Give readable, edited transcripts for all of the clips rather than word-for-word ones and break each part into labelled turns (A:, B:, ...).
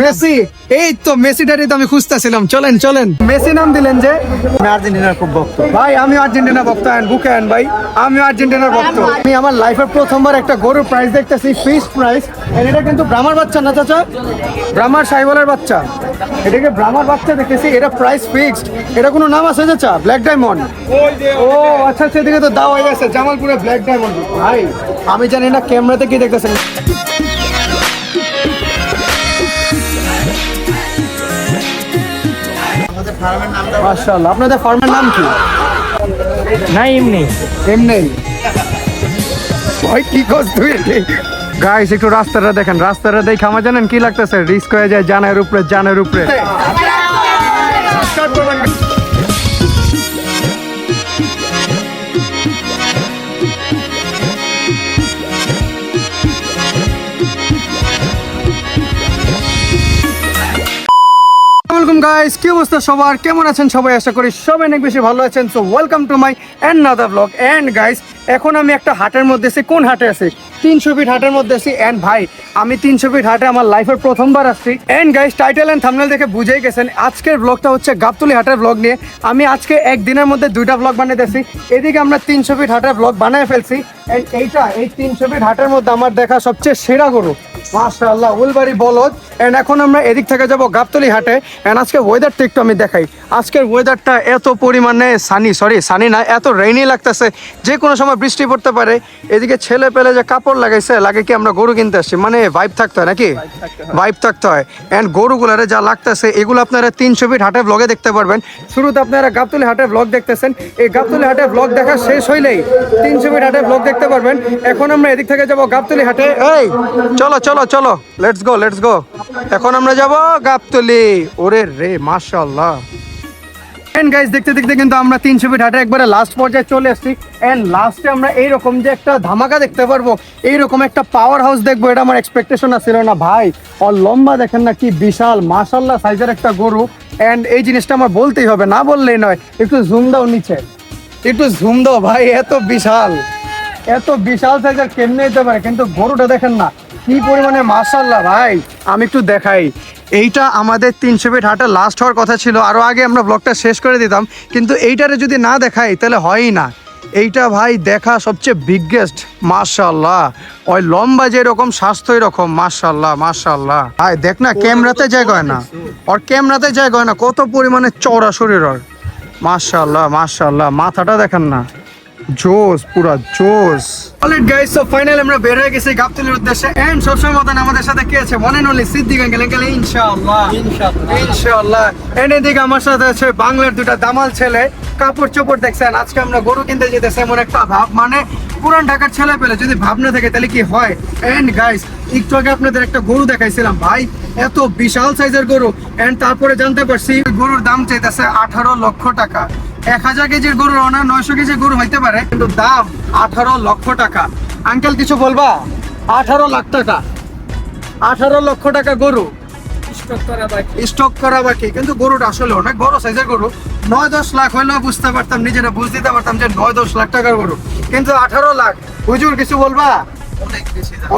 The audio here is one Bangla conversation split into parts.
A: মেসি, এই তো মেসিটারই তো আমি খুঁজতেছিলাম। চলেন চলেন, মেসি নাম দিলেন যে?
B: আর্জেন্টিনার খুব ভক্ত
A: ভাই আমি আর্জেন্টিনা ভক্ত। বুকেন ভাই, আমি আর্জেন্টিনার ভক্ত। আমি আমার লাইফের প্রথমবার একটা গরুর প্রাইস দেখতেছি, ফিক্সড প্রাইস। এটা কিন্তু ব্রাহ্মার বাচ্চা না চাচা, ব্রাহ্মার সাইবলের বাচ্চা। এটাকে ব্রাহ্মার বাচ্চা দেখতেছি, এটা প্রাইস ফিক্সড। এটা কোনো নাম আছে চাচা? Black diamond. ও আচ্ছা আচ্ছা, এদিকে তো দাওয়াই আছে জামালপুরে ব্ল্যাক ডায়মন্ড। ভাই আমি জানি না ক্যামেরাতে কি দেখতেছেন। মাশাআল্লাহ, আপনাদের ফার্মের নাম কি?
B: না এমনি
A: এমনি ভাই, কি করছ তুই? গাইস একটু রাস্তাটা দেখেন, রাস্তাটা দেখে আমার জানেন কি লাগতেছে? রিস্ক হয়ে যায় জানের উপরে, জানের উপরে। গাইস কি অবস্থা সবার, কেমন আছেন সবাই? আশা করি সবাই অনেক বেশি ভালো আছেন। So welcome to my another blog. And guys এখন আমি একটা হাটের মধ্যে আছি। কোন হাটে আছি? 300 ফিট হাটের মধ্যে আছি। এন্ড ভাই আমি 300 ফিট হাটে আমার লাইফের প্রথমবার আসছি। And guys title and thumbnail দেখে বুঝেই গেছেন আজকের ব্লগটা হচ্ছে গাবতলী হাটের ব্লগ নিয়ে। আমি আজকে একদিনের মধ্যে 2টা ব্লগ বানাইতেছি। এদিকে আমরা 300 ফিট হাটের ব্লগ বানায় ফেলছি। এন্ড এই 300 ফিট হাটের মধ্যে আমার দেখা সবচেয়ে সেরা গরু মাশাআল্লাহ উলবাড়ি বলদ। এন্ড এখন আমরা এদিক থেকে যাব গাবতলী হাটে। এন্ড আজকে ওয়েদারটা একটু আমি দেখাই। আজকের ওয়েদারটা এত পরিমাণে সানি না, এত রেইনি লাগতেছে, যে কোনো সময় বৃষ্টি পড়তে পারে। এদিকে ছেলে পেলে যে কাপড় লাগাইছে, লাগে কি আমরা গরু কিনতে আসছি, মানে ভাইব থাকতে হয় নাকি? ভাইব থাকতে হয়। এন্ড গরুগুলারে যা লাগতেছে এগুলো আপনারা 300 ফিট হাটে ব্লগে দেখতে পারবেন। শুরুতে আপনারা গাবতলী হাটে ব্লগ দেখতেছেন, এই গাবতলী হাটে ব্লগ দেখা শেষ হইলেই 300 ফিট হাটে ব্লগ দেখতে পারবেন। এখন আমরা এদিক থেকে যাব গাবতলী হাটে। এই চলো চলো চলো, লেটস গো লেটস গো। এখন আমরা যাব গাবতলী। ওরে রে মাশাআল্লাহ। এন্ড গাইস দেখতে দেখতে কিন্তু আমরা 300 ফিট হাটে একবারে লাস্ট পর্যায়ে চলে আসছি। এন্ড লাস্টে আমরা এইরকম যে একটা ধামাকা দেখতে পারবো, এইরকম একটা পাওয়ার হাউস দেখবো, এটা আমার এক্সপেকটেশন ছিল না ভাই। আর লম্বা দেখেন না কি বিশাল, মাশাআল্লাহ সাইজের একটা গরু। এন্ড এই জিনিসটা আমার বলতেই হবে, না বললেই নয়। একটু জুম দাও নিচে, একটু জুম দাও ভাই। এত বিশাল সাইজের কেমনে হতে পারে? কিন্তু গরুটা দেখেন না কি পরিমাণে মাশাআল্লাহ ভাই। আমি একটু দেখাই। এইটা আমাদের 300 ফিট হাটে লাস্ট হওয়ার কথা ছিল, আরও আগে আমরা ব্লগটা শেষ করে দিতাম, কিন্তু এইটারে যদি না দেখাই তাহলে হয়ই না। এইটা ভাই দেখা সবচেয়ে বিগেস্ট মাশাআল্লাহ। ওই লম্বা যেরকম স্বাস্থ্য এরকম মাশাআল্লাহ মাশাআল্লাহ। ভাই দেখ না, ক্যামেরাতে জায়গা হয় না, ওর ক্যামেরাতে জায়গা হয় না, কত পরিমাণে চওড়া শরীর ওর মাশাআল্লাহ মাশাআল্লাহ। মাথাটা দেখেন না, জোস, পুরা জোস। অলরাইট গাইস, সো ফাইনালি আমরা বের হয়ে গেছি গাবতলীর উদ্দেশ্যে। এন্ড সবসময় মতন আমাদের সাথে কে আছে? One and only Siddique uncle. Uncle ইনশাআল্লাহ ইনশাআল্লাহ। এন্ড এদিকে আমার সাথে আছে বাংলার দুটা দামাল ছেলে। কাপড় চোপড় দেখছেন, আজকে আমরা গরু কিনতে যেতেছি এমন একটা ভাব, মানে পুরান ঢাকার ছেলে পেলে যদি ভাব না থাকে তাহলে কি হয়? এন্ড গাইস একটু আগে আপনাদের একটা গরু দেখাইছিলাম ভাই, এত বিশাল সাইজের গরু। এন্ড তারপরে জানতে পারছি গরুর দাম চাইতেছে 18 লক্ষ টাকা। 1000 কেজির গরু না 900 কেজির গরু হইতে পারে, কিন্তু দাম 18 লক্ষ টাকা। আঙ্কেল কিছু বলবা? 18 লাখ টাকা, 18 লক্ষ টাকা গরু স্টক করা বাকি। কিন্তু গরুটা আসলে অনেক বড় সাইজের গরু। 9-10 লাখ হইলেও বুঝতে পারতাম, নিজেরা বুঝ দিতে পারতাম যে 9-10 লাখ টাকার গরু, কিন্তু 18 লাখ। হুজুর কিছু বলবা?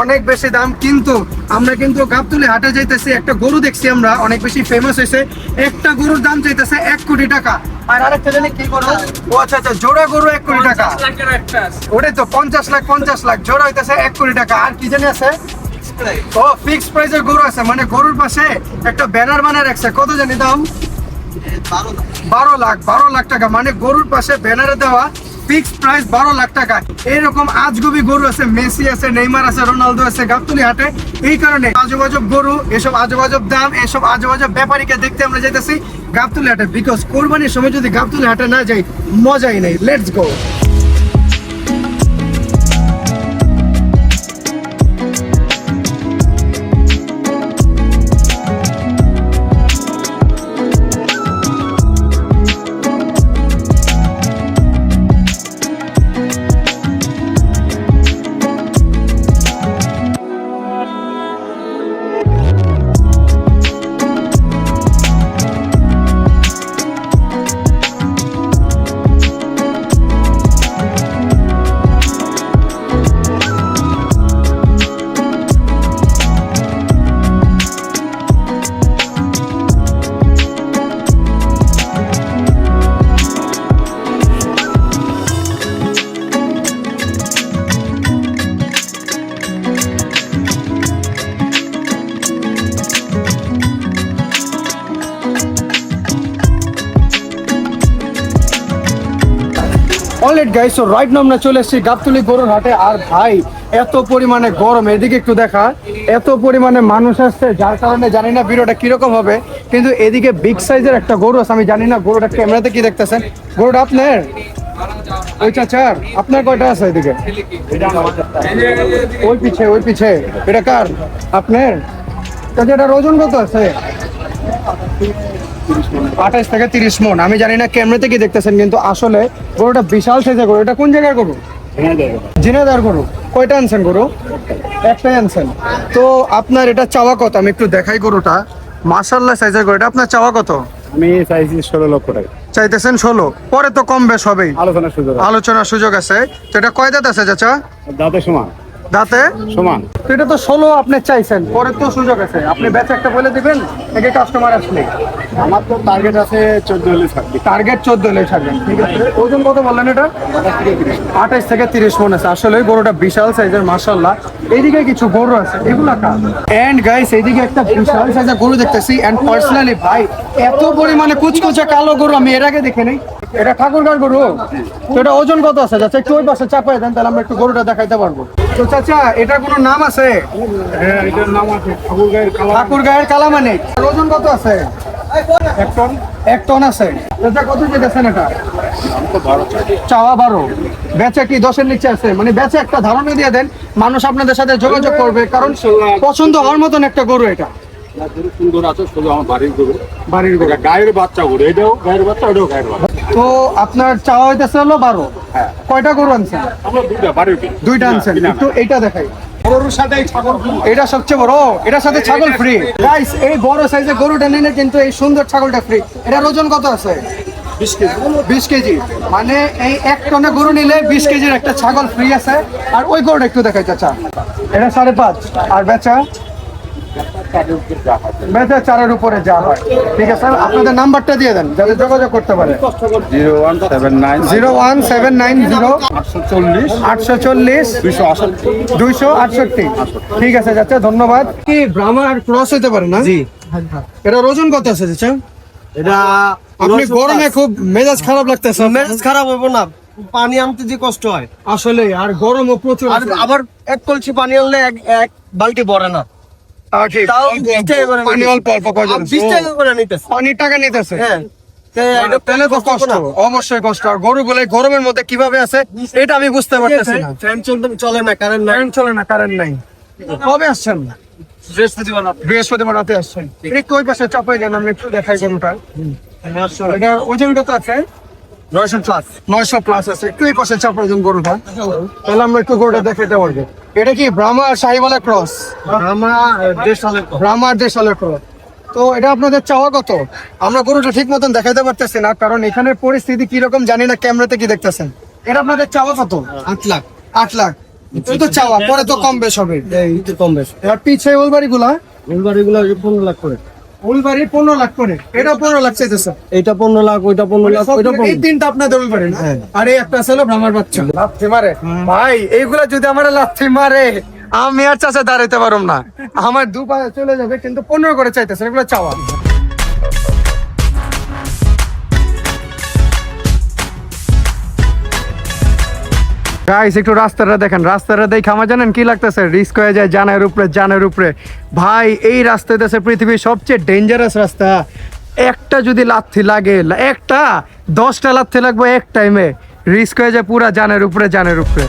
A: অনেক বেশি দাম। কিন্তু আমরা কিন্তু গাবতলী হাটে যাইতেছি, একটা গরু দেখছি আমরা অনেক বেশি ফেমাস হয়েছে। একটা গরুর দাম চাইতেছে 1 কোটি টাকা। আর আরেকটা জানি কি গরু? ও আচ্ছা আচ্ছা, জোড়া গরু 1 কোটি টাকা। ওটাই তো 50 লাখ জোড়া হইতেছে 1 কোটি টাকা। আর কি জানি আছে? ও ফিক্সড প্রাইসের গরু আছে, মানে গরুর পাশে একটা ব্যানার বানায় রাখছে। কত জানি দাম? 12 লাখ টাকা। মানে গরুর পাশে ব্যানারে দেওয়া ফিক্সড প্রাইস 12 লাখ টাকা। এইরকম আজগবি গরু আছে, মেসি আছে, নেইমার আছে, রোনালদো আছে গাবতলী হাটে। এই কারণে আজব গরু, এসব আজব দাম, এসব আজব ব্যাপারীকে দেখতে আমরা যাইতেছি গাবতলী হাটে। বিকজ কোরবানির সময় যদি গাবতলী হাটে না যাই মজাই নেই। Let's go. Alright guys, so right now আমরা চলে এসেছি গাবতলী গরুর হাটে। আর ভাই এত পরিমাণে গরম, এদিকে একটু দেখা, এত পরিমাণে মানুষ আসছে যার কারণে জানি না ভিডিওটা কিরকম হবে, কিন্তু এদিকে বিগ সাইজের একটা গরু আছে। আমি জানি না গরুটা ক্যামেরাতে কি দেখতেছেন, গরুটা আপনার ওই চাচার, আপনার কয়টা আছে এদিকে? ওই পিছে এটা কার? আপনার? চাচা এটার ওজন কত আছে? 28 থেকে 30 মন। আমি জানি না ক্যামেরাতে কি দেখতেছেন, কিন্তু আসলে গরুটা বিশাল সাইজের গরু। এটা কোন জায়গার গরু? ঝিনাইদহ গরু। কয়টা আনছেন গরু? একটাই আনছেন। তো আপনার এটা চাওয়া কত? আমি একটু দেখাই গরুটা, মাশাআল্লাহ সাইজের গরু। এটা আপনার চাওয়া কত?
C: আমি চাইছি 16 লক্ষ টাকা।
A: চাইতেছেন 16, পরে তো কম বেশ হবেই,
C: আলোচনার সুযোগ আছে।
A: আলোচনার সুযোগ আছে। তো এটা কয় দাঁত আছে চাচা?
C: দাঁতে সমান
A: দাঁতে
C: সমান।
A: তো এটা তো 16 আপনি চাইছেন, পরে তো সুযোগ আছে। আপনি বেচে একটা বলে দিবেন নাকি কাস্টমার আসলে?
C: আমার তো টার্গেট আছে 14 হলে ছাড়বি।
A: টার্গেট 14 হলে ছাড়বেন, ঠিক আছে। ওজন কত বললেন এটা? 28 থেকে 30 মন আছে। আসলে গরুটা বিশাল সাইজের মাশাআল্লাহ। এইদিকে কিছু গরু আছে, এগুলা কার? এন্ড গাইস এইদিকে একটা বিশাল সাইজের গরু দেখতেছি। এন্ড পার্সোনালি ভাই এত পরিমাণে কুচকুচে কালো গরু আমি এর আগে দেখি নাই। এটা ঠাকুরগাঁর গরু। তো এটা ওজন কত আছে চাচা? একটু ওই পাশে চাপাই দেন, তাহলে আমরা একটু গরুটা দেখাইতে পারবো। তো চাচা এটার কোনো নাম আছে?
C: হ্যাঁ, এটার নাম আছে
A: ঠাকুরগাঁয়ের কালামানিক। ওজন কত আছে?
C: 1 টন।
A: 1 টন আছে। চাচা কত যেতেছেন এটা?
C: তো 12
A: চাওয়া 12, বেচে কি 10-এর নিচে আছে? মানে বেচে একটা ধারণা দিয়ে দেন, মানুষ আপনাদের সাথে যোগাযোগ করবে, কারণ পছন্দ হওয়ার মতন একটা গরু এটা।
C: গরু সুন্দর আছে, শুধু আমার বাড়ির গরু।
A: বাড়ির গরু।
C: এটা গায়ের বাচ্চা গরু, এটাও গায়ের বাচ্চা, ওটাও গায়ের বাচ্চা।
A: তো আপনার চাওয়া হইতেছে হলো 12।
C: হ্যাঁ।
A: কয়টা গরু আনছেন?
C: আমরা দুইটা বাড়ির গরু।
A: দুইটা আনছেন। একটু এইটা দেখাই,
C: গরুর সাথে এই ছাগল ফ্রি।
A: এটা সবচেয়ে বড়, এটার সাথে ছাগল ফ্রি। গাইস এই বড় সাইজের গরুটা নিলে কিন্তু এই সুন্দর ছাগলটা ফ্রি। এটার ওজন কত আছে?
C: 20 কেজি।
A: 20 কেজি। মানে এই 1 টনে গরু নিলে 20 কেজির একটা ছাগল ফ্রি আছে। আর ওই গরুটা একটু দেখাই চাচা, এটা 5.5। আর বেচা? বেচা 4-এর উপরে যা হয়। ঠিক আছে, আপনাদের নাম্বারটা দিয়ে দেন যাতে যোগাযোগ করতে পারে।
C: 0179
A: 01790
C: 840
A: 840
C: 268।
A: 268। ঠিক আছে চাচা, ধন্যবাদ। কি ব্রাহ্মার ক্রস হতে পারে না?
B: জি।
A: এটা ওজন কত আছে চাচা?
B: এটা
A: আপনি গরমে খুব মেজাজ খারাপ লাগতেছে।
B: মেজাজ খারাপ হইব না, পানি আনতে যে কষ্ট হয়।
A: আসলে আর গরমও প্রচুর
B: আর
A: আছে।
B: আবার এক কলসি পানি আনলে এক বালতি ভরে না।
A: তাও ঠিক।
B: তাও 20 টাকা করে
A: পানি অল্প অল্প কয়জন?
B: 20 টাকা করে নিতেছে।
A: পানির টাকা নিতেছে।
B: হ্যাঁ,
A: তাহলে তো কষ্ট, অবশ্যই কষ্ট। আর গরুগুলো এই গরমের মধ্যে কিভাবে আছে এটা আমি বুঝতে পারতেছি না।
B: ফ্যান চলে না, কারেন্ট নাই।
A: কারেন্ট চলে না, কারেন্ট নাই। কবে আসছেন? বৃহস্পতিবার রাতে আসছেন। একটু ওই পাশে চাপাই দেন, আমি একটু দেখাই গরুটা। এটা ওজন কত আছে?
B: 900 প্লাস।
A: 900 প্লাস আছে। একটু এই পাশে চাপাই দেন গরুটা, তাহলে আমরা একটু গরুটা দেখাইতে পারবো। এটা কি ব্রাহ্মা শাহিওয়ালা ক্রস? ব্রাহ্মার দেশালের ক্রস। তো এটা আপনাদের চাওয়া কত? আমরা গরুটা ঠিক মতন দেখাইতে পারতেছি না, কারণ এখানে পরিস্থিতি কিরকম জানি না, ক্যামেরাতে কি দেখতেছেন। এটা আপনাদের চাওয়া কত?
B: 8 লাখ।
A: 8 লাখ। তো চাওয়া, পরে তো কম বেশ হবে।
B: একটু কম বেশ।
A: এবার পিছে উলবাড়ি গুলা,
B: উলবাড়িগুলো 15 লাখ করে।
A: উলবাড়ি 15 লাখ করে। এটা 15 লাখ চাইতেছে।
B: এইটা 15 লাখ, ওইটা 15 লাখ, ওইটা
A: এই
B: 15।
A: তিনটা আপনাদের উলবাড়ি না? আর এই একটা ছিল ব্রাহ্মার বাচ্চা। লাথি মারে ভাই, এইগুলা যদি আমার লাথি মারে আমি আর চাচা দাঁড়াইতে পারুম না, আমার দু পা চলে যাবে। কিন্তু 15 করে চাইতেছে, এগুলো চাওয়া। গাইস একটু রাস্তাটা দেখেন, রাস্তাটা দেখে আমার জানেন কি লাগতেছে? রিস্ক হয়ে যায় জানের উপরে, জানের উপরে। ভাই এই রাস্তাতে আছে পৃথিবীর সবচেয়ে ডেঞ্জারাস রাস্তা। একটা যদি লাথি লাগে, একটা 10টা লাথি লাগবে এক টাইমে, রিস্ক হয়ে যায় পুরা জানের উপরে, জানের উপরে।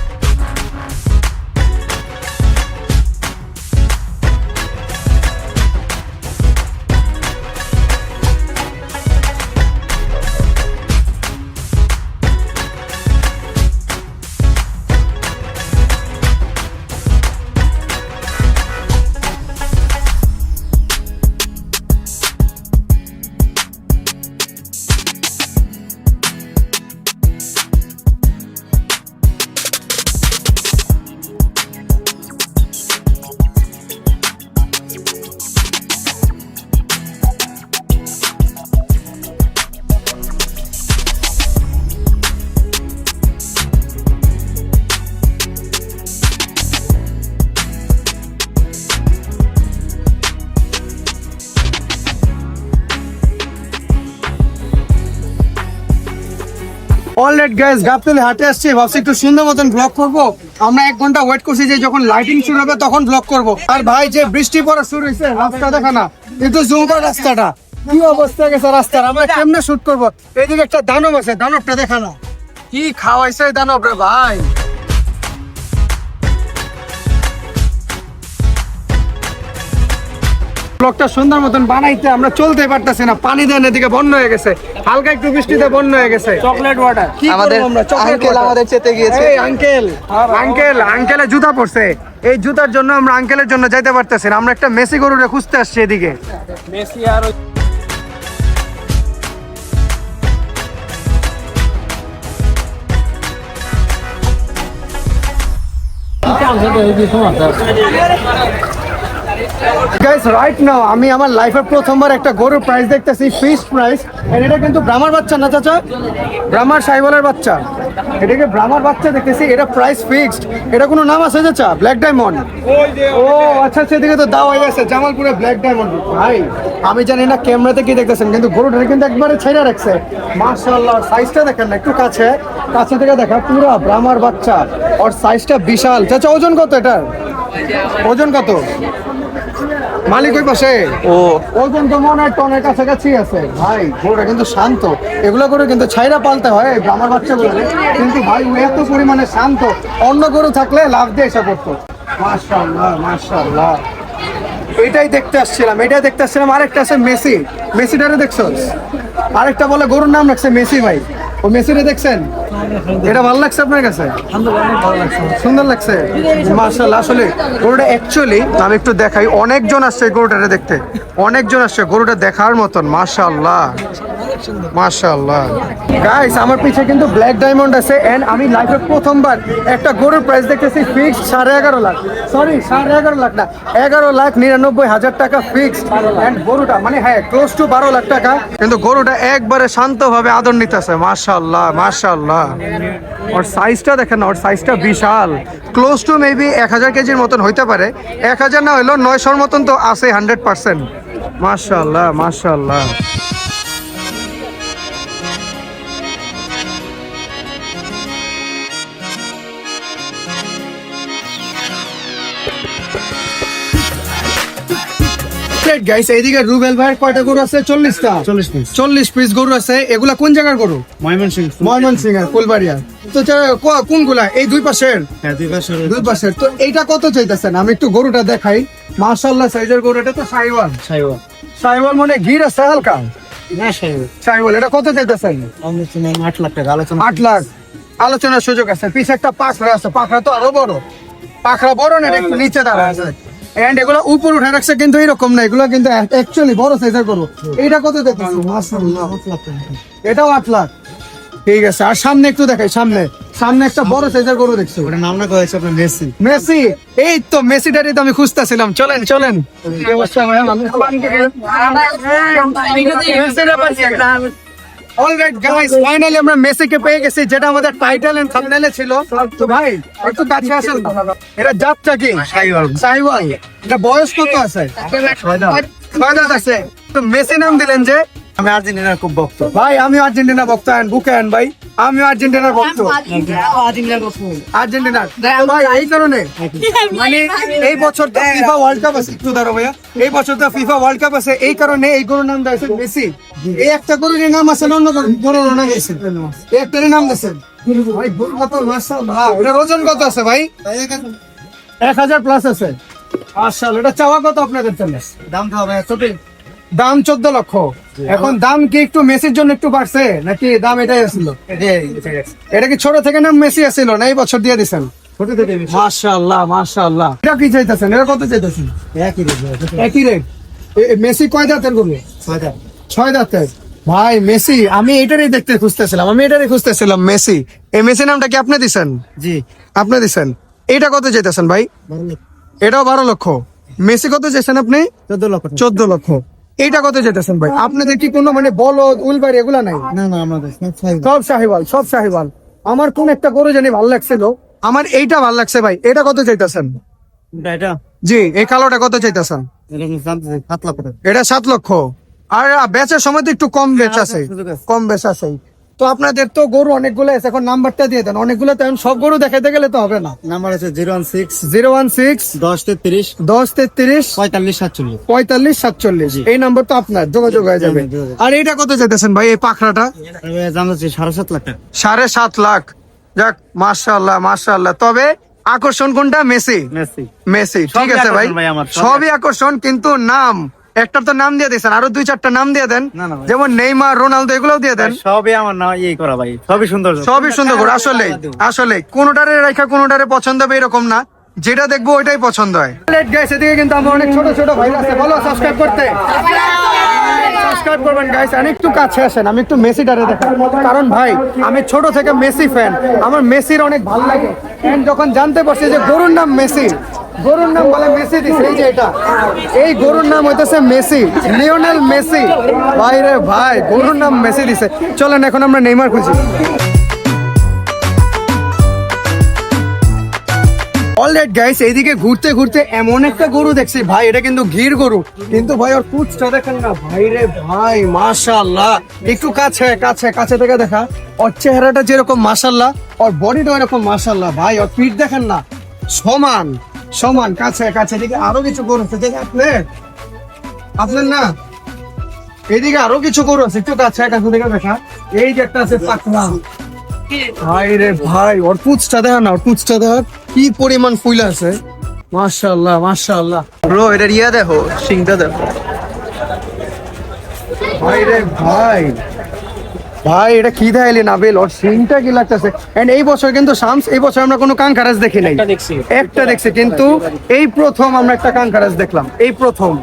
A: অলরাইট গাইস, গাবতলী হাটে আসছি, ভাবছি একটু সুন্দর মতন ব্লগ করব। আমরা 1 ঘন্টা ওয়েট করছি যে যখন লাইটিং শুরু হবে তখন ব্লগ করব। আর ভাই যে বৃষ্টি পড়া শুরু হয়েছে, রাস্তা দেখা না, একটু জুম কর রাস্তাটা, কি অবস্থা গেছে রাস্তার, আমরা কেমনে শুট করব? এইদিকে একটা দানব আছে, দানবটা দেখা না, কি খাওয়াইছে এই দানব রে ভাই। ব্লগটা সুন্দর মতন বানাইতে আমরা চলতে পারতেছি না, পানি দেন এদিকে বন্ধ হয়ে গেছে, হালকা একটু বৃষ্টিতে বন্ধ হয়ে গেছে। চকলেট ওয়াটার কি
B: আমাদের
A: করব আমরা? Chocolate
B: uncle
A: water।
B: আমাদের চেতে গিয়েছে।
A: এই আঙ্কেলের জুতা পড়ছে, এই জুতার জন্য আমরা আঙ্কেলের জন্য যাইতে পারতেছি না। আমরা একটা মেসি গরুরে খুঁজতে আসছি এদিকে। গাইস রাইট নাও আমি আমার লাইফের প্রথমবার একটা গরুর প্রাইস দেখতেছি, ফিক্সড প্রাইস। এটা কিন্তু ব্রাহ্মার বাচ্চা না চাচা, ব্রাহ্মার সাইবলের বাচ্চা, এটাকে ব্রাহ্মার বাচ্চা দেখতেছি, এটা প্রাইস ফিক্সড। এটা কোনো নাম আছে চাচা? Black diamond. ও আচ্ছা, সেদিকে তো দাও হয়ে গেছে, জামালপুরে ব্ল্যাক ডায়মন্ড। ভাই আমি জানি না ক্যামেরাতে কি দেখতেছেন, কিন্তু গরুটা কিন্তু একবারে ছেড়ে রাখছে, মাশাআল্লাহ। সাইজটা দেখেন না একটু, কাছে থেকে দেখা, পুরো ব্রাহ্মার বাচ্চা, ওর সাইজটা বিশাল। চাচা ওজন কত এটার? ওজন কত? মালিক ওই পাশে, ও ওজন তো মনে হয় টনের কাছাকাছি আছে। ভাই গরুটা কিন্তু শান্ত, এগুলো করে কিন্তু ছাইরা পালতে হয় আমার বাচ্চাগুলো, কিন্তু ভাই ও এত পরিমাণে শান্ত, অন্য গরু থাকলে লাভ দিয়ে এসে করতো। মাশাআল্লাহ মাশাআল্লাহ, এটাই দেখতে আসছিলাম। আরেকটা আছে মেসি, মেসিটারে দেখছো? আরেকটা বলে গরুর নাম রাখছে মেসি। ভাই ও মেসিটা দেখছেন? এটা ভালো লাগছে আপনার কাছে? সুন্দর লাগছে মাশাআল্লাহ। আসলে গরুটা অ্যাকচুয়ালি আমি একটু দেখাই, অনেকজন আসছে গরুটারে দেখতে, অনেকজন আসছে গরুটা দেখার মতন। মাশাআল্লাহ মাশাআল্লাহ। গাইস আমার পিছে কিন্তু ব্ল্যাক ডায়মন্ড আছে, এন্ড আমি লাইফে প্রথমবার একটা গরুর প্রাইস দেখতেছি ফিক্সড 11.5 লাখ, সরি 11.5 লাখ না, 11,99,000 টাকা ফিক্সড। এন্ড গরুটা মানে হ্যাঁ ক্লোজ টু 12 লাখ টাকা, কিন্তু গরুটা একবারে শান্তভাবে আদর নিতেছে। মাশাআল্লাহ মাশাআল্লাহ। ওর সাইজটা দেখেন না, ওর সাইজটা বিশাল, ক্লোজ টু মেবি 1000 কেজির মতন হইতে পারে, 1000 না হইলেও 900-র মতন তো আছে 100%। মাশাআল্লাহ মাশাআল্লাহ। গাইস এইদিকে রুবেল ভাইয়ের কয়টা গরু আছে? 40টা, 40 পিস গরু আছে। এগুলা কোন জায়গার গরু? ময়মনসিংহ এর ফুলবাড়িয়া। তো কোনগুলা? এই দুই পাশের?
B: হ্যাঁ,
A: দুই পাশের। তো এইটা কত চাইতেছেন? আমি একটু গরুটা দেখাই, মাশাআল্লাহ সাইজের গরু। এটা তো সাইওয়াল মানে ঘির আছে হালকা, সাইওয়াল। এটা কত চাইতেছেন?
B: 8 লাখ টাকা আলোচনা।
A: 8 লাখ আলোচনার সুযোগ আছে। পিছে একটা পাখরা আছে, পাখরা তো আরো বড়, পাখরা বড় না, একটু নিচে দাঁড়া আছে। এন্ড এগুলো উপর উঠে রাখছে, কিন্তু এরকম না, এগুলো কিন্তু অ্যাকচুয়ালি বড় সাইজের গরু। এইটা কত দেখতেছি? মাশাআল্লাহ 8 লাখ টাকা। এটাও 8 লাখ। ঠিক আছে। আর সামনে একটু দেখাই, সামনে একটা বড় সাইজের গরু দেখছো?
B: ওটার নাম না কয়েছে আপনার মেসি।
A: মেসি। এই তো মেসিটারই তো আমি খুঁজতেছিলাম। চলেন কি অবস্থা ভাইয়া? অলরাইট গাইস, ফাইনালি আমরা মেসিকে পেয়ে গেছি, যেটা আমাদের টাইটেল এন্ড থাম্বনেলে ছিল। তো ভাই একটু কাছে আসেন, এটা জাতটা কি? সাইওয়াল। এটা বয়স কত আছে? 6 দাঁত আছে। তো মেসি নাম দিলেন যে?
B: আমি আর্জেন্টিনার খুব ভক্ত
A: ভাই, আমি আর্জেন্টিনা ভক্ত, বুকে আন ভাই, আমি আর্জেন্টিনার ভক্ত। আর্জেন্টিনার ভাই এই কারণে মানে এই বছর তো ফিফা ওয়ার্ল্ড কাপ আছে, একটু দাঁড়াও ভাইয়া, এই বছর তো ফিফা ওয়ার্ল্ড কাপ আছে, এই কারণে এই গরুর নাম দিয়েছে মেসি। এই একটা গরুর নাম আছে না, অন্য গরুর নাম দিয়েছে, এই একটারই নাম দিয়েছে। ভাই গরু কত মাশাআল্লাহ। এটার ওজন কত আছে ভাই? 1000 প্লাস আছে। মাশাআল্লাহ। এটা চাওয়া কত আপনাদের জন্য?
B: দাম তো হবে
A: দাম 14 লক্ষ। এখন দাম কি একটু মেসির জন্য একটু বাড়ছে, নাকি দাম এটাই ছিল? এটা কি ছোট থেকে নাম মেসি আছিল না এই বছর দিয়ে দিছেন?
B: ছোট থেকে
A: মাশাআল্লাহ মাশাআল্লাহ। এটা কি চাইতেছেন? এটা কত চাইতেছেন? একই রেট। মেসি কয় দাঁতের গরু? 6 দাঁতের। ভাই মেসি, আমি এটারই খুঁজতেছিলাম মেসি। এই মেসি নামটা কি আপনি দিছেন?
B: জি,
A: আপনি দিছেন। এটা কত চাইতেছেন ভাই? এটাও 12 লক্ষ। মেসি কত চাইছেন আপনি? 14 লক্ষ। এইটা কত যেতেছেন ভাই? আপনাদের কি কোনো মানে বলদ উলবাড়ি এগুলা নাই?
B: না আমাদের
A: সব শাহিওয়াল। আমার কোন একটা গরু জানি ভালো লাগছিল, আমার এইটা ভালো লাগছে ভাই। এটা কত চাইতেছেন?
B: এটা
A: জি, এই কালোটা কত চাইতেছেন?
B: 7 লাখ টাকা।
A: এটা 7 লক্ষ। আর বেচার সময় তো একটু কম বেচ আছে। তো আপনাদের তো গরু অনেকগুলো আছে, এখন নাম্বারটা দিয়ে দেন। অনেকগুলো তেমন সব গরু দেখাইতে গেলে তো হবে না।
B: নাম্বার আছে 016
A: 016
B: 10 33
A: 10 33
B: 45 47।
A: 45 47, এই নাম্বার তো আপনার, যোগাযোগ হয়ে যাবে।
B: যোগাযোগ।
A: আর এইটা কত চাইতেছেন ভাই এই পাখরাটা?
B: দাম হচ্ছে 7.5 লাখ টাকা।
A: 7.5 লাখ। যাক মাশাআল্লাহ মাশাআল্লাহ। তবে আকর্ষণ কোনটা? মেসি।
B: মেসি।
A: মেসি, ঠিক
B: সবই
A: আছে ভাই,
B: আকর্ষণ ভাই আমার, সবই
A: সবই আকর্ষণ, কিন্তু নাম একটা তো নাম দিয়ে দিয়েছেন, আরো 2-4টা নাম দিয়ে দেন,
B: না, না ভাই।
A: যেমন নেইমার, রোনালদো, এগুলোও দিয়ে দেন।
B: সবই আমার না এই করা ভাই, সবই সুন্দর।
A: সবই সুন্দর করে। আসলে আসলে কোনোটারে রেখা কোনোটারে পছন্দ হবে এরকম না, যেটা দেখবো ওইটাই পছন্দ হয়। গাইস, এদিকে কিন্তু আমার অনেক ছোট ছোট ভাই আছে, বলো সাবস্ক্রাইব করতে। সাবস্ক্রাইব করবেন গাইস। আর একটু কাছে আসেন, আমি একটু মেসিটারে দেখাই, কারণ ভাই আমি ছোট থেকে মেসি ফ্যান, আমার মেসির অনেক ভালো লাগে। And যখন জানতে পারছি যে গরুর নাম মেসি, গরুর নাম বলে মেসি দিছে, এই যে এটা, এই গরুর নাম হইতেছে মেসি, লিওনেল মেসি। ভাই রে ভাই, গরুর নাম মেসি দিছে। চলেন এখন আমরা নেইমার খুঁজি। অলরাইট গাইস, এইদিকে ঘুরতে ঘুরতে এমন একটা গরু দেখছি ভাই, এটা কিন্তু গির গরু, কিন্তু ভাই ওর পুঁছটা দেখেন না ভাই রে ভাই, মাশাআল্লাহ। একটু কাছে কাছে কাছে থেকে দেখা, ওর চেহারাটা যেরকম মাশাআল্লাহ, ওর বডিটা এরকম মাশাআল্লাহ। ভাই ওর পিঠ দেখেন না, সমান সমান। কাছে কাছে এদিকে আরো কিছু গরু আছে, দেখেন আপনার না, এদিকে আরো কিছু গরু আছে, একটু কাছে কাছে থেকে দেখা। এই যে একটা আছে পাকনা, ভাই রে ভাই, ওর পুঁছটা দেখা না, ওর পুঁছটা দেখা কি পরিমাণ ফুলে আছে, মাশাআল্লাহ মাশাআল্লাহ। ব্রো এটা রিয়া দেখো, সিংটা দেখো ভাই রে ভাই। ভাই এটা কি দেখাইলি নাবিল, ওর সিংটা কি লাগতেছে। এন্ড এই বছর কিন্তু শামস, এই বছর আমরা কোনো কাঙ্কারাজ দেখি নাই, একটা দেখছি, কিন্তু এই প্রথম আমরা একটা কাঙ্কারাজ দেখলাম, এই প্রথম।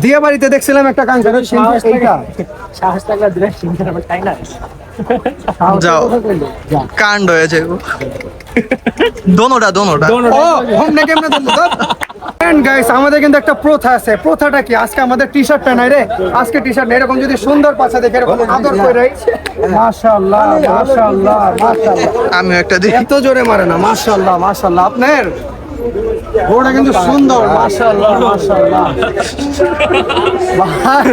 A: দিয়া বাড়িতে দেখছিলাম একটা কাঙ্কারাজ, কিন্তু এইটা
D: সাহস লাগলে দিলে সিংহের আবার তাই না?
A: যাও কাণ্ড হয়েছে দোনোটা ও হোমনে কেমনে দিল তো। এন্ড গাইস, আমাদের কিন্তু একটা প্রথা আছে। প্রথাটা কি? আজকে আমাদের টি-শার্টটা নাই রে, আজকে টি-শার্ট এরকম যদি সুন্দর পাছা দেখে এরকম আদর করে, মাশাআল্লাহ মাশাআল্লাহ মাশাআল্লাহ। আমি একটা দিই, এত জোরে মারে না, মাশাআল্লাহ মাশাআল্লাহ। আপনার ওটা কিন্তু সুন্দর, মাশাআল্লাহ মাশাআল্লাহ। ভাই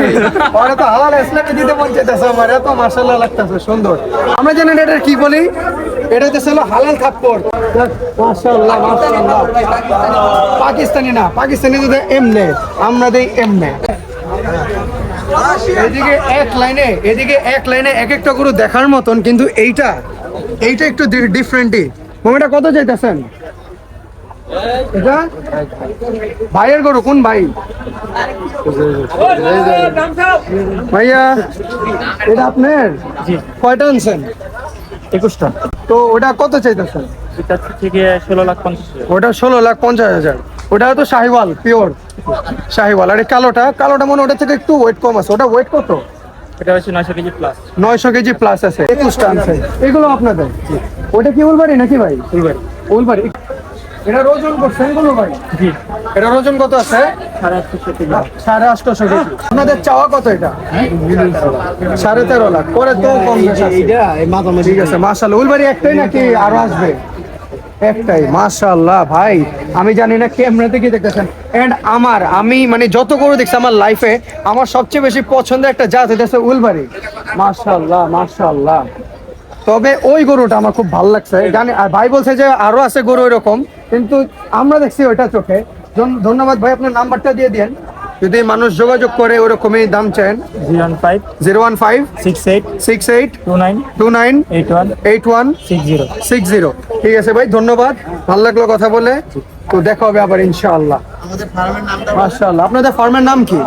A: ওরা তো হালাল ইসলামে দিতে মন চাইতেছে আমার, এত মাশাআল্লাহ লাগতেছে সুন্দর। আমরা জানেন এটা কি বলি, এটা হচ্ছে হলো হালাল থাপ্পড়, মাশাআল্লাহ মাশাআল্লাহ। পাকিস্তানি না, পাকিস্তানি যদি এমনে, আমরা দেই এমনে। এদিকে এক লাইনে এক একটা গরু দেখার মতন, কিন্তু এইটা একটু ডিফারেন্টই। মমিটা কত চাইতেছেন? এটা ভাইয়ের গরু, কোন ভাই? ভাইয়া এটা আপনার? কয়টা আনছেন?
D: 21টা।
A: তো ওটা কত চাইতেছেন?
D: এটা থেকে 16,50,000।
A: ওটা 16,50,000। ওটা তো শাহিওয়াল, পিওর শাহিওয়াল। আর এই কালোটা মনে হয় ওটা থেকে একটু ওয়েট কম আছে। ওটা ওয়েট কত?
D: এটা হচ্ছে 900 কেজি প্লাস।
A: 900 কেজি প্লাস আছে। 21টা আনছেন, এগুলো আপনাদের? ওটা কি উলবাড়ি নাকি ভাই? উলবাড়ি। এটা ওজন করছেন কোন ভাই?
D: জি।
A: এটা ওজন কত আছে?
D: 850 কেজি।
A: 850 কেজি। আপনাদের চাওয়া কত এটা? 13.5 লাখ। পরে তো কম বেশ আছে।
B: এইটা এই মাঝামাঝি
A: ঠিক আছে মাশাআল্লাহ। উলবাড়ি একটাই নাকি আরো আসবে? একটাই, মাশাআল্লাহ। ভাই আমি জানি না ক্যামেরাতে কি দেখতেছেন। এন্ড আমি মানে যত গরু দেখছি আমার লাইফে, আমার সবচেয়ে বেশি পছন্দের একটা জাত হচ্ছে উলবাড়ি, মাশাআল্লাহ মাশাআল্লাহ। তবে ওই গরুটা আমার খুব ভালো লাগছে, জানি। আর ভাই বলছে যে আরো আছে গরু এরকম, কিন্তু আমরা দেখছি ওইটা চোখে। ধন্যবাদ ভাই, আপনার নাম্বারটা দিয়ে দেন, যদি মানুষ যোগাযোগ করে ওরকমই দাম চান।
D: 015
A: 015
D: 68
A: 68
D: 29
A: 29
D: 81
A: 81
D: 60।
A: 60। ঠিক আছে ভাই, ধন্যবাদ, ভালো লাগলো কথা বলে। তো দেখা হবে আবার ইনশাআল্লাহ।
B: আমাদের ফার্মের নামটা
A: মাশাআল্লাহ। আপনাদের ফার্মের নাম কি?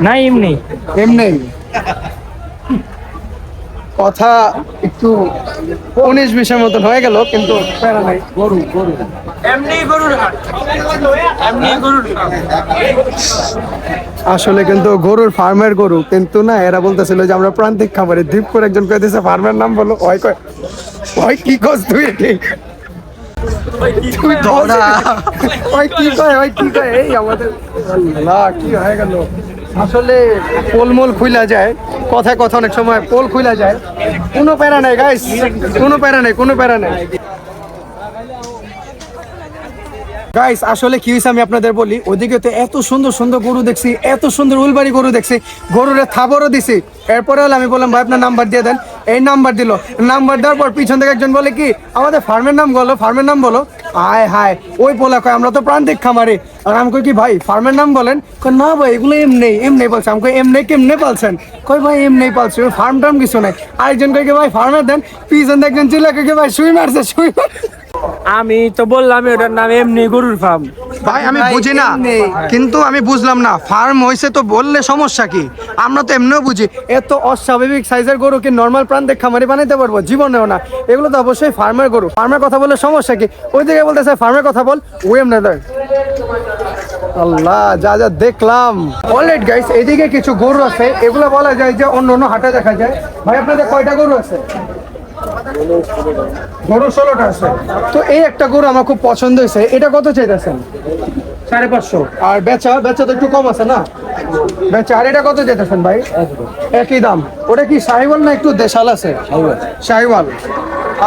D: না এমনি।
A: এমনি কথা একটু 19-20 মতন হয়ে গেল, কিন্তু প্যারা নাই। গরু আসলে কিন্তু গরুর ফার্মের গরু, কিন্তু না এরা বলতেছিল যে আমরা প্রান্তিক খামারে। দ্বীপ করে একজন কয়ে দিয়েছে ফার্মের নাম বলো, ওই কি কস তুই তুই ধরা ওই কি কয় এই আমাদের আল্লাহ কি হয়ে গেল। আসলে পোলমোল খুইলা যায়, কথা অনেক সময় পোল খুইলা যায়। কোনো প্যারা নাই গাইস, কোনো প্যারা নাই। গাইস আসলে কি হয়েছে আমি আপনাদের বলি, ওদিকে তো এত সুন্দর সুন্দর গরু দেখছি, এত সুন্দর উলবাড়ি গরু দেখছি, গরুর থাবরও দিছি। এরপরে হলে আমি বললাম ভাই আপনার নাম্বার দিয়ে দেন, এই নাম্বার দিল। নাম্বার দেওয়ার পর পিছন থেকে একজন বলে কি আমাদের ফার্মের নাম বলো, ফার্মের নাম বলো। আয় হায়, ওই পোলা কয় আমরা তো প্রান্তিক খামারি। আর আমি কই কি ভাই ফার্মের নাম বলেন, কয় না ভাই এগুলো এমনি এমনি বলছে। আমি কই এমনি কেমনে পালছেন, কই ভাই এমনি পালছে, ফার্ম টার্ম কিছু নাই। আরেকজন কই কি ভাই ফার্মের দেন, পিছন থেকে একজন চিল্লা কই কি ভাই সুই মারছে সুই মারছে।
D: আমি তো বললাম ওটার নাম এমনি গরুর ফার্ম।
A: ভাই আমি বুঝি না, কিন্তু আমি বুঝলাম না ফার্ম হয়েছে তো বললে সমস্যা কি? আমরা তো এমনিও বুঝি এত অস্বাভাবিক সাইজের গরু কি নর্মাল প্রান্তিক খামারি বানাইতে পারবো? জীবনেও না। এগুলো তো অবশ্যই ফার্মের গরু। ফার্মের কথা বললে সমস্যা কি? ওই দিকে বলতেছে ফার্মের কথা বল, ওই এমনি দেখ। আল্লাহ যা যা দেখলাম। অলরাইট গাইস, এইদিকে কিছু গরু আছে, এগুলো বলা যায় যে অন্য অন্য হাটে দেখা যায়। ভাই আপনাদের কয়টা গরু আছে? গরু 16টা আছে। তো এই একটা গরু আমার খুব পছন্দ হয়েছে, এটা কত চাইতেছেন? 550। আর বেচা বেচা তো একটু কম আছে না বেচা? আর এটা কত চাইতেছেন ভাই? একই দাম। ওটা কি শাহিওয়াল না একটু দেশাল আছে? শাহিওয়াল।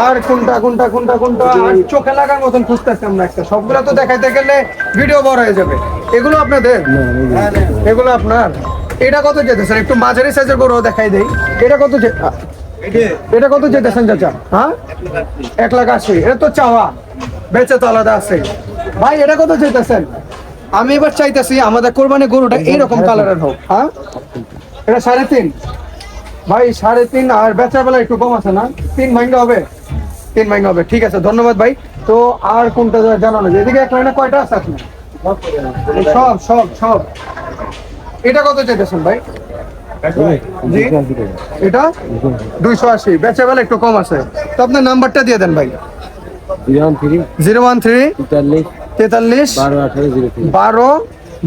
A: আর কোনটা কোনটা কোনটা কোনটা আর চোখে লাগার মতন খুঁজতেছি আমরা একটা, সবগুলো তো দেখাইতে গেলে ভিডিও বড় হয়ে যাবে। এগুলো আপনাদের? এগুলো আপনার। এটা কত চাইতেছেন? একটু মাঝারি সাইজের গরু দেখাই দেই। এটা কত এটা কত চাইতেছেন চাচা? হ্যাঁ 1,80,000। এটা তো চাওয়া, বেচে তো আলাদা আছে। ভাই এটা কত চাইতেছেন? আমি এবার চাইতেছি আমাদের কোরবানি গরুটা এইরকম কালারের হোক। হ্যাঁ এটা 3.5। ভাই 3.5 আর বেচার বেলা একটু কম আছে না? 3 ভাঙ্গা হবে? 3 ভাঙ্গা হবে, ঠিক আছে ধন্যবাদ ভাই। তো আর কোনটা জানানো যায়? এদিকে এক লাইনে কয়টা আছে আপনি? সব সব সব। এটা কত চাইতেছেন ভাই? জি এটা 280, বেচা বেলা একটু কম আছে। তো আপনার নাম্বারটা দিয়ে দেন ভাই। 013 43 12।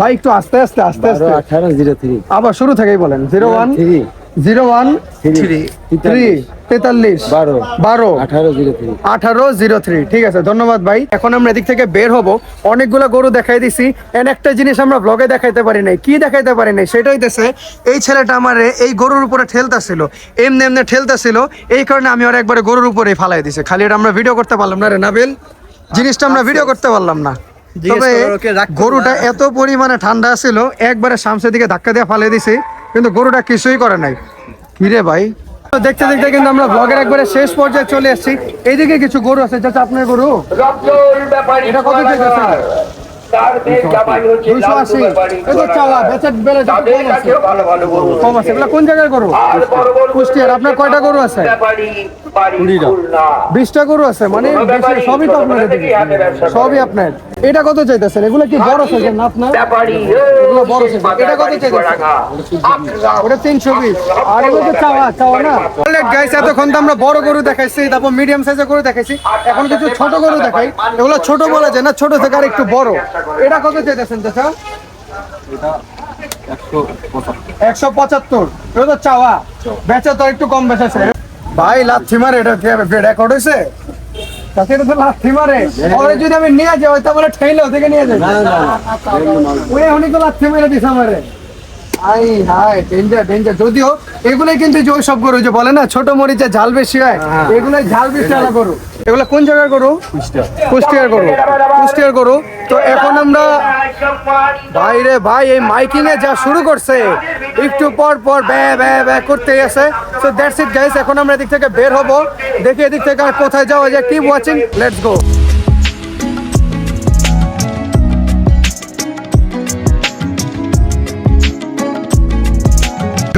A: ভাই একটু আস্তে আস্তে আস্তে আস্তে, আবার শুরু থেকেই বলেন। 013 43 12 1803। ঠিক আছে ধন্যবাদ ভাই। এখন আমরা এদিক থেকে বের হব। অনেকগুলো গরু দেখাই দিছি, এন্ড একটা জিনিস আমরা ব্লগে দেখাইতে পারি নাই। কি দেখাইতে পারি নাই সেটা হইতেছে এই ছেলেটা আমারে এই গরুর উপরে ঠেলতাছিল, এমনি এমনি ঠেলতাছিল। এই কারণে আমি ওর একবারে গরুর উপরে ফালাই দিছি। খালি এটা আমরা ভিডিও করতে পারলাম না রে নাবিল, জিনিসটা আমরা ভিডিও করতে পারলাম না। তবে গরুটা এত পরিমাণে ঠান্ডা ছিল, একবারে সামনের দিকে ধাক্কা দিয়ে ফালাই দিছি, কিন্তু গরুটা কিছুই করে নাই। কিরে ভাই, দেখতে দেখতে কিন্তু আমরা ব্লগের একবারে শেষ পর্যায়ে চলে এসেছি। এইদিকে কিছু গরু আছে। চাচা আপনার গরু এটা কত চাইতেছেন? 280। এটা চাওয়া, বেচা বেলা কম আছে। এগুলো কোন জায়গায় গরু? কুষ্টিয়ার। আপনার কয়টা গরু আছে? 20টা গরু আছে। মানে সবই তো আপনার, সবই আপনার। এটা কত চাইতেছেন? এগুলো কি বড় সাইজের না আপনার? এগুলো বড় সাইজের। এটা কত চাইতেছেন? ওটা 320। আর এগুলো তো চাওয়া চাওয়া না। অলরাইট গাইস, এতক্ষণ তো আমরা বড় গরু দেখাইছি, তারপর মিডিয়াম সাইজের গরু দেখাইছি, এখন কিছু ছোট গরু দেখাই। এগুলো ছোট বলা যায় না, ছোট থেকে আর একটু বড়। এটা কত চাইতেছেন চাচা? 175। এটা তো চাওয়া, বেচা তো একটু কম বেচেছে। ভাই লাথি মারে, এটা কি রেকর্ড হয়েছে? তাছাড়া তো লাথি মারে। পরে যদি আমি নিয়ে যাই তাহলে ঠেলে ওদিকে নিয়ে যাই। ওই উনি তো লাথি মেরে দিছে আমারে। আই হাই, ডেঞ্জার ডেঞ্জার। যদিও এগুলোই কিন্তু যে সব গরু যে বলে না ছোট মরিচে ঝাল বেশি হয়, এগুলোই ঝাল বেশি আলা গরু। এগুলো কোন জায়গার গরু? কুষ্টিয়ার গরু। কুষ্টিয়ার গরু। তো এখন আমরা বাইরে ভাই এই মাইকিং এ যা শুরু করছে, একটু পর পর ব্যা ব্যা ব্যা করতেই আছে। সো দ্যাটস ইট গাইস, এখন আমরা এদিক থেকে বের হব, দেখি এদিক থেকে আর কোথায় যাওয়া যায়। Keep watching, let's go.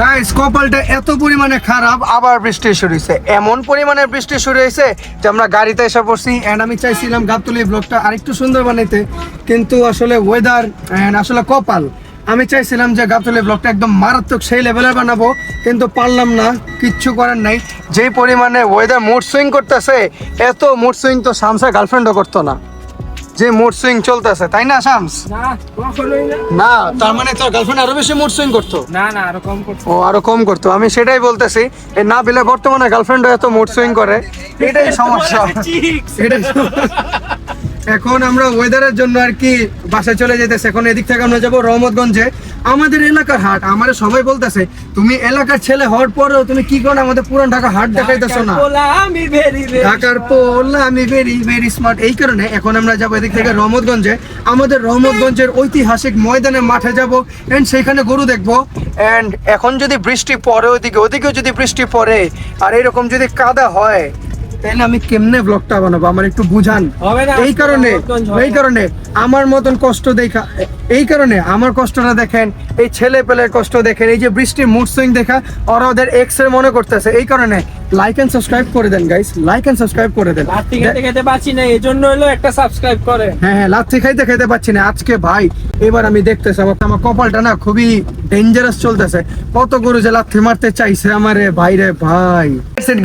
A: Guys কপালটা এত পরিমাণে খারাপ, আবার বৃষ্টি শুরু হয়েছে। এমন পরিমাণে বৃষ্টি শুরু হয়েছে যে আমরা গাড়িতে এসে পড়ছি। এন্ড আমি চাইছিলাম গাবতলী ব্লগটা আরেকটু সুন্দর বানাইতে, কিন্তু আসলে ওয়েদার এন্ড আসলে কপাল। আমি চাইছিলাম যে গাবতলী ব্লগটা একদম মারাত্মক সেই লেভেলের বানাবো, কিন্তু পারলাম না, কিচ্ছু করার নাই। যেই পরিমাণে ওয়েদার মুড সুইং করতেছে, এত মুড সুইং তো শামসা গার্লফ্রেন্ডও করতো না, যে মুড সুইং চলতেছে, তাই না শামস? না, তার মানে তোর গার্লফ্রেন্ড আরো বেশি মুড সুইং করতো?
D: না না, আরো কম করতো।
A: ও আরো কম করতো। আমি সেটাই বলতেছি, এই না বিলে বর্তমানে গার্লফ্রেন্ডও এত মুড সুইং করে, এটাই সমস্যা। এটাই এখন আমরা ওয়েদারের জন্য আর কি বাসায় চলে যেতেছি। এখন এদিক থেকে আমরা যাবো রহমতগঞ্জে। আমাদের এলাকার হাট। আমার সবাই বলতেছে তুমি এলাকার ছেলে হওয়ার পরেও তুমি কি করো আমাদের পুরান ঢাকা হাট দেখাইতেছো না।
D: আমি ভেরি
A: ঢাকার পোলা আমি ভেরি ভেরি স্মার্ট। এই কারণে এখন আমরা যাবো এদিক থেকে রহমতগঞ্জে, আমাদের রহমতগঞ্জের ঐতিহাসিক ময়দানের মাঠে যাব এন্ড সেইখানে গরু দেখবো। এন্ড এখন যদি বৃষ্টি পড়ে ওদিকেও যদি বৃষ্টি পড়ে আর এরকম যদি কাদা হয় তাহলে আমি কেমনে ব্লগটা বানাবো আমার একটু বুঝান।
D: হবে না,
A: এই কারণে আমার মতন কষ্ট দেখা, এই কারণে আমার কষ্টটা দেখেন, এই ছেলে পেলের কষ্ট দেখেন, এই যে বৃষ্টির মুড সুইং দেখা ওরা ওদের এক্স-রে মনে করতেছে। এই কারণে লাইক এন্ড সাবস্ক্রাইব করে দেন গাইস, লাইক এন্ড সাবস্ক্রাইব করে দেন।
D: লাত্তি খেতে খেতে পাচ্ছি না, এই জন্য হলো একটা সাবস্ক্রাইব করে।
A: হ্যাঁ, লাচ্ছি খাইতে পাচ্ছি না আজকে ভাই। এবার আমি দেখতেছি আমার কপালটা না খুবই ডেঞ্জারাস চলতেছে। কত গরু যে লাথি মারতে চাইছে আমারে ভাই রে ভাই।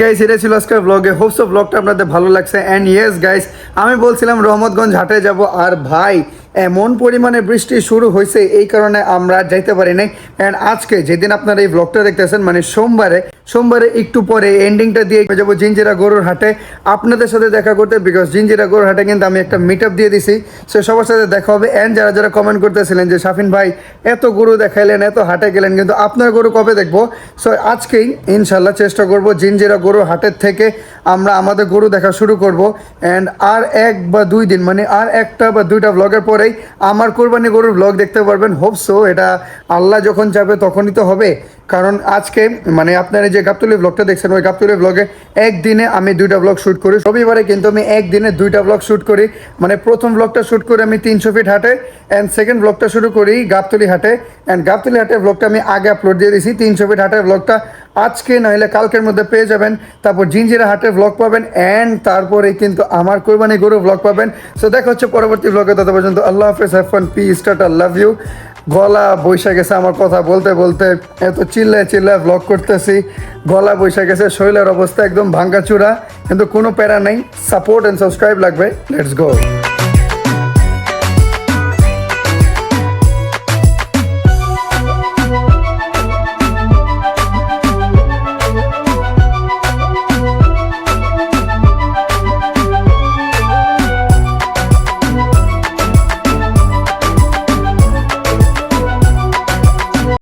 A: গাইস, এটা ছিল আজকের ব্লগে। হোপস ব্লগটা আপনাদের ভালো লাগছে। এন্ড ইয়েস গাইস, আমি বলছিলাম রহমতগঞ্জ হাটে যাব, আর ভাই এমন পরিমাণে বৃষ্টি শুরু হয়েছে এই কারণে আমরা যাইতে পারি নাই। অ্যান্ড আজকে যেদিন আপনারা এই ব্লগটা দেখতেছেন মানে সোমবারে একটু পরে এন্ডিংটা দিয়ে যাবো জিঞ্জিরা গরুর হাটে আপনাদের সাথে দেখা করতে, বিকজ জিঞ্জিরা গরুর হাটে কিন্তু আমি একটা মিট আপ দিয়ে দিছি। সো সবার সাথে দেখা হবে। অ্যান্ড যারা কমেন্ট করতেছিলেন যে শাফিন ভাই এত গরু দেখাইলেন, এত হাটে গেলেন, কিন্তু আপনার গরু কবে দেখবো? সো আজকেই ইনশাল্লাহ চেষ্টা করব জিঞ্জিরা গরুর হাটের থেকে আমরা আমাদের গরু দেখা শুরু করব। অ্যান্ড আর 1 বা 2 দিন মানে আর 1টা বা 2টা ব্লগের পরেই আমার কোরবানি গরুর ব্লগ দেখতে পারবেন। হোপসো এটা আল্লাহ যখন যাবে তখনই তো হবে। কারণ আজকে মানে আপনারা যে গাবতলী ব্লগটা দেখছেন ওই গাবতলী ব্লগে একদিনে আমি 2টা ব্লগ শ্যুট করি। রবিবারে কিন্তু আমি একদিনে 2টা ব্লগ শ্যুট করি। মানে প্রথম ব্লগটা শ্যুট করি আমি 300 ফিট হাটে, অ্যান্ড সেকেন্ড ব্লগটা শুরু করি গাবতলী হাটে। অ্যান্ড গাবতলী হাটের ব্লগটা আমি আগে আপলোড দিয়ে দিয়েছি। 300 ফিট হাটের ব্লগটা আজকে নইলে কালকের মধ্যে পেয়ে যাবেন। তারপর জিঞ্জিরা হাটের ব্লগ পাবেন, অ্যান্ড তারপরে কিন্তু আমার কোরবানি গরু ব্লগ পাবেন। সো দেখা হচ্ছে পরবর্তী ব্লগে। তত পর্যন্ত আল্লাহ হাফেজ, have fun, peace, tata, love you. গলা বৈশা গেছে আমার কথা বলতে বলতে, এত চিল্লায় ব্লগ করতেছি, গলা বৈশা গেছে, শরীরের অবস্থা একদম ভাঙ্গাচুরা, কিন্তু কোনো প্যারা নেই। সাপোর্ট অ্যান্ড সাবস্ক্রাইব লাগবে। Let's go.